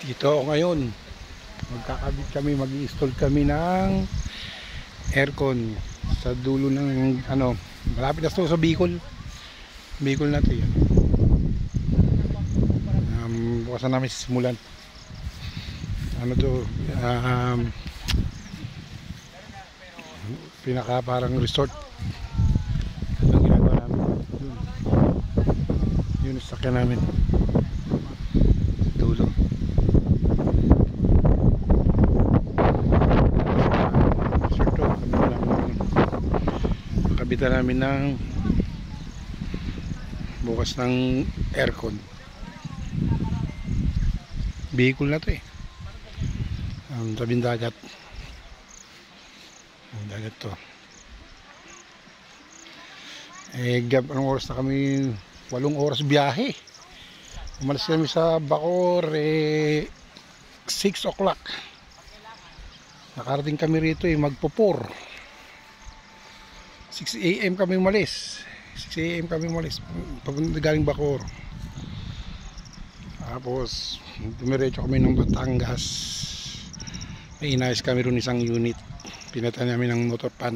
Dito ako ngayon. Magkakabit kami, mag-i-install kami ng aircon sa dulo ng ano, malapit na ito sa Bicol. Bicol na ito yan. Bukasan namin sisimulan. Ano to, pinaka parang resort. Ito ang ginagawa namin. Yun ang sakyan namin. Dulo. Kabitan namin ng bukas ng aircon. Bicol na to eh. Tabing dagat. Ang dagat to. Anong oras na kami? 8 oras biyahe. Umalis kami sa Bacoor 6 o'clock. Nakarating kami rito magpo-4. 6 AM kami umalis. 6 AM kami umalis. Papunta galing Bacoor. Tapos dumiretso kami ng Batangas. May inayos kami ron isang unit. Pinatan namin ng motor pan.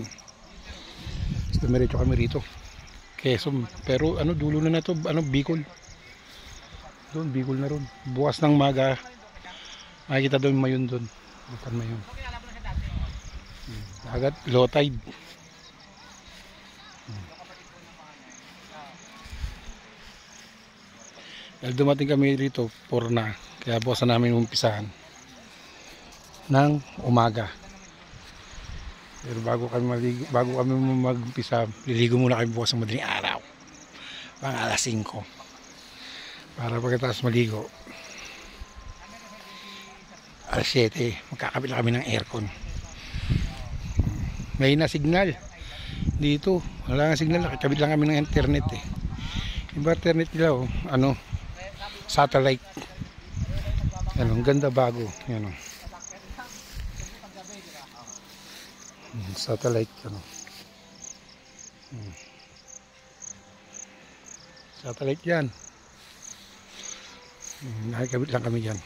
Dumiretso kami rito. Quezon. Pero dulo na to, Bicol. Doon Bicol na ron. Bukas ng maga makikita doon Mayon doon. Bukan Mayon. Dagat, low tide. Dahil dumating kami rito 4 na. Kaya bukasan namin umpisahan ng umaga. Pero bago kami mag-umpisa, liligo muna kami bukas ng madaling araw. Pang alas 5. Para pagkatapos maligo, alas 7, magkakabit kami ng aircon. May na signal dito. Wala nga signal, nakikabit lang kami ng internet eh. Yung internet nila satellite. Ang ganda bago. Yan satellite satellite yan. Nakikabit lang kami dyan.